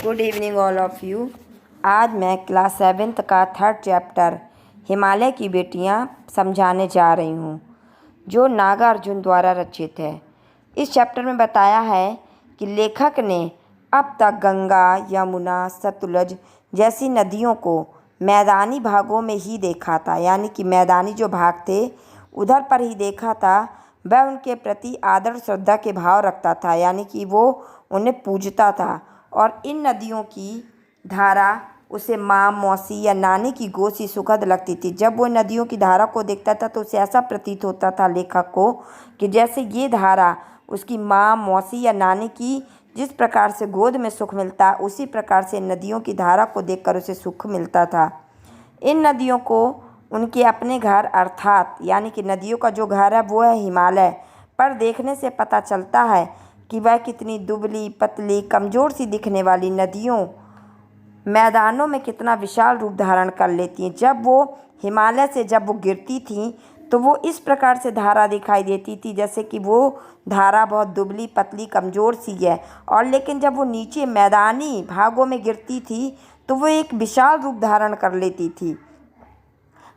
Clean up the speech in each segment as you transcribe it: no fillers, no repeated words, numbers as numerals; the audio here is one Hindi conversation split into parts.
Good evening all of you. आज मैं क्लास 7th का 3rd चैप्टर हिमालय की बेटियां समझाने जा रही हूँ, जो नागार्जुन द्वारा रचित है। इस चैप्टर में बताया है कि लेखक ने अब तक गंगा, यमुना, सतलुज जैसी नदियों को मैदानी भागों में ही देखा था, यानी कि मैदानी जो भाग थे उधर पर ही देखा था। वह उनके प्रति आदर श्रद्धा के भाव रखता था, यानी कि वो उन्हें पूजता था। और इन नदियों की धारा उसे माँ, मौसी या नानी की गोद सी सुखद लगती थी। जब वो नदियों की धारा को देखता था तो उसे ऐसा प्रतीत होता था लेखक को कि जैसे ये धारा उसकी माँ, मौसी या नानी की जिस प्रकार से गोद में सुख मिलता, उसी प्रकार से नदियों की धारा को देखकर उसे सुख मिलता था। इन नदियों को उनके अपने घर अर्थात यानी कि नदियों का जो घर है वो है हिमालय पर देखने से पता चलता है कि वह कितनी दुबली पतली कमज़ोर सी दिखने वाली नदियों मैदानों में कितना विशाल रूप धारण कर लेती हैं। जब वो हिमालय से जब वो गिरती थी तो वो इस प्रकार से धारा दिखाई देती थी जैसे कि वो धारा बहुत दुबली पतली कमज़ोर सी है, और लेकिन जब वो नीचे मैदानी भागों में गिरती थी तो वो एक विशाल रूप धारण कर लेती थी।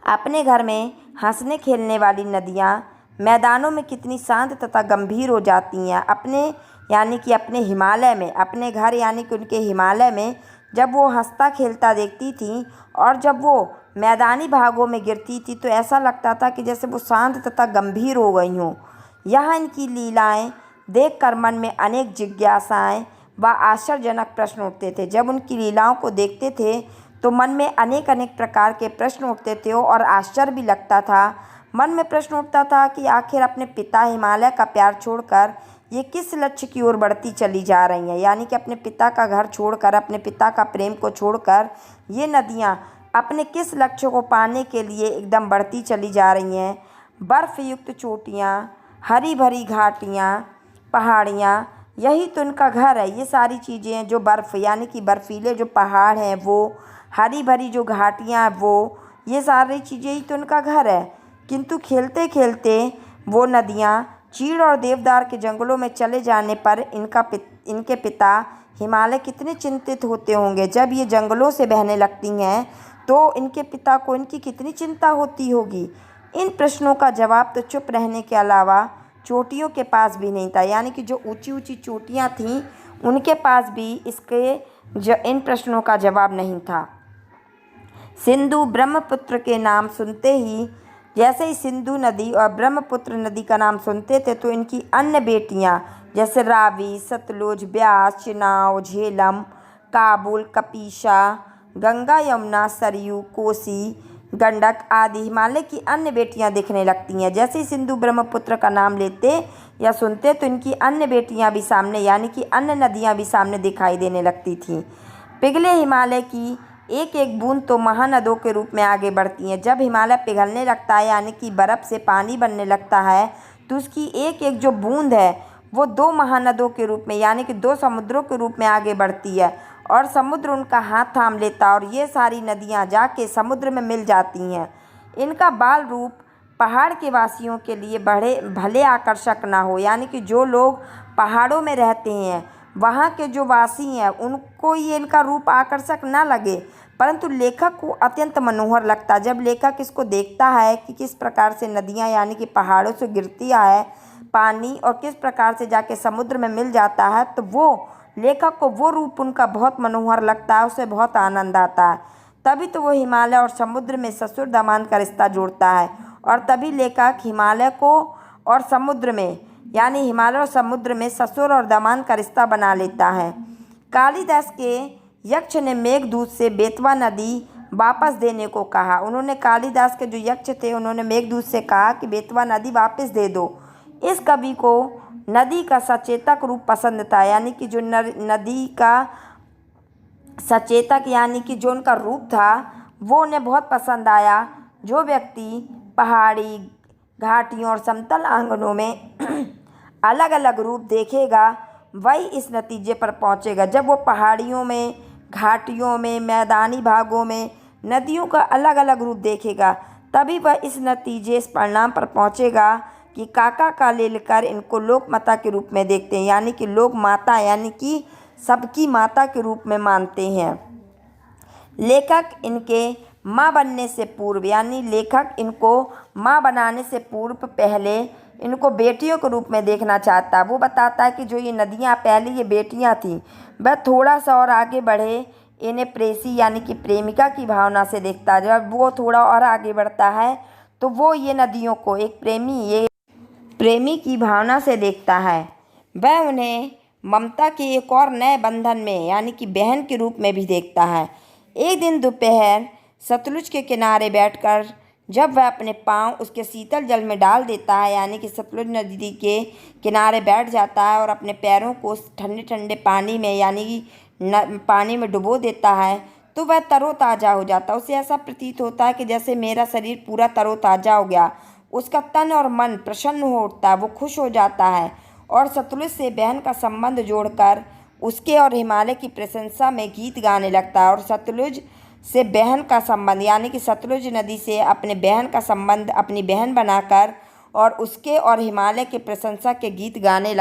अपने घर में हंसने खेलने वाली नदियाँ मैदानों में कितनी शांत तथा गंभीर हो जाती हैं। अपने हिमालय में, अपने घर यानी कि उनके हिमालय में जब वो हंसता खेलता देखती थी और जब वो मैदानी भागों में गिरती थी तो ऐसा लगता था कि जैसे वो शांत तथा गंभीर हो गई हों। यहाँ इनकी लीलाएं देखकर मन में अनेक जिज्ञासाएं व आश्चर्यजनक प्रश्न उठते थे। जब उनकी लीलाओं को देखते थे तो मन में अनेक प्रकार के प्रश्न उठते थे और आश्चर्य भी लगता था। मन में प्रश्न उठता था कि आखिर अपने पिता हिमालय का प्यार छोड़कर ये किस लक्ष्य की ओर बढ़ती चली जा रही हैं, यानी कि अपने पिता का घर छोड़कर, अपने पिता का प्रेम को छोड़कर ये नदियाँ अपने किस लक्ष्य को पाने के लिए एकदम बढ़ती चली जा रही हैं। बर्फ़ युक्त चोटियाँ, हरी भरी घाटियाँ, पहाड़ियाँ, यही तो इनका घर है। ये सारी चीज़ें हैं जो बर्फ़ यानी कि बर्फीले जो पहाड़ हैं वो, हरी भरी जो घाटियाँ हैं वो, ये सारी चीज़ें ही तो इनका घर है। किंतु खेलते खेलते वो नदियाँ चीड़ और देवदार के जंगलों में चले जाने पर इनके पिता हिमालय कितने चिंतित होते होंगे। जब ये जंगलों से बहने लगती हैं तो इनके पिता को इनकी कितनी चिंता होती होगी। इन प्रश्नों का जवाब तो चुप रहने के अलावा चोटियों के पास भी नहीं था, यानी कि जो ऊंची ऊंची चोटियां थीं उनके पास भी इन प्रश्नों का जवाब नहीं था। सिंधु ब्रह्मपुत्र के नाम सुनते ही, जैसे ही सिंधु नदी और ब्रह्मपुत्र नदी का नाम सुनते थे तो इनकी अन्य बेटियां जैसे रावी, सतलुज, ब्यास, चिनाव, झेलम, काबुल, कपीशा, गंगा, यमुना, सरयू, कोसी, गंडक आदि हिमालय की अन्य बेटियां दिखने लगती हैं। जैसे ही सिंधु ब्रह्मपुत्र का नाम लेते या सुनते तो इनकी अन्य बेटियां भी सामने, यानी कि अन्य नदियां भी सामने दिखाई देने लगती थीं। पिघले हिमालय की एक एक बूंद तो महानदों के रूप में आगे बढ़ती हैं। जब हिमालय पिघलने लगता है यानी कि बर्फ़ से पानी बनने लगता है तो उसकी एक एक जो बूंद है वो दो महानदों के रूप में यानी कि दो समुद्रों के रूप में आगे बढ़ती है और समुद्र उनका हाथ थाम लेता और ये सारी नदियाँ जाके समुद्र में मिल जाती हैं। इनका बाल रूप पहाड़ के वासियों के लिए भले आकर्षक ना हो, यानी कि जो लोग पहाड़ों में रहते हैं वहाँ के जो वासी हैं उनको ये इनका रूप आकर्षक ना लगे, परंतु लेखक को अत्यंत मनोहर लगता है। जब लेखक इसको देखता है कि किस प्रकार से नदियाँ यानी कि पहाड़ों से गिरती है पानी और किस प्रकार से जाके समुद्र में मिल जाता है, तो वो लेखक को वो रूप उनका बहुत मनोहर लगता है, उसे बहुत आनंद आता है। तभी तो वो हिमालय और समुद्र में ससुर दामाद का रिश्ता जोड़ता है और तभी लेखक हिमालय को और समुद्र में यानी हिमालय और समुद्र में ससुर और दामाद का रिश्ता बना लेता है। कालिदास के यक्ष ने मेघदूत से बेतवा नदी वापस देने को कहा। उन्होंने कालिदास के जो यक्ष थे उन्होंने मेघदूत से कहा कि बेतवा नदी वापस दे दो। इस कवि को नदी का सचेतक रूप पसंद था, यानी कि जो नदी का सचेतक यानी कि जो उनका रूप था वो उन्हें बहुत पसंद आया। जो व्यक्ति पहाड़ी घाटियों और समतल आंगनों में अलग अलग रूप देखेगा वही इस नतीजे पर पहुंचेगा। जब वो पहाड़ियों में, घाटियों में, मैदानी भागों में नदियों का अलग अलग रूप देखेगा तभी वह इस परिणाम पर पहुंचेगा कि काका का ले लेकर इनको लोक माता के रूप में देखते हैं, यानी कि लोक माता यानी कि सबकी माता के रूप में मानते हैं। लेखक इनके माँ बनने से पूर्व यानी लेखक इनको माँ बनाने से पूर्व पहले इनको बेटियों के रूप में देखना चाहता है। वो बताता है कि जो ये नदियाँ पहले ये बेटियाँ थीं, वह थोड़ा सा और आगे बढ़े इन्हें प्रेसी यानी कि प्रेमिका की भावना से देखता है। जब वो थोड़ा और आगे बढ़ता है तो वो ये नदियों को एक प्रेमी की भावना से देखता है। वह उन्हें ममता के एक और नए बंधन में यानी कि बहन के रूप में भी देखता है। एक दिन दोपहर सतलुज के किनारे बैठकर जब वह अपने पाँव उसके शीतल जल में डाल देता है यानी कि सतलुज नदी के किनारे बैठ जाता है और अपने पैरों को उस ठंडे ठंडे पानी में यानी कि पानी में डुबो देता है, तो वह तरोताज़ा हो जाता है। उसे ऐसा प्रतीत होता है कि जैसे मेरा शरीर पूरा तरोताज़ा हो गया। उसका तन और मन प्रसन्न हो उठता है, वो खुश हो जाता है और सतलुज से बहन का संबंध जोड़कर उसके और हिमालय की प्रशंसा में गीत गाने लगता है। और सतलुज से बहन का संबंध यानी कि सतलुज नदी से अपने बहन का संबंध अपनी बहन बनाकर और उसके और हिमालय की प्रशंसा के गीत गाने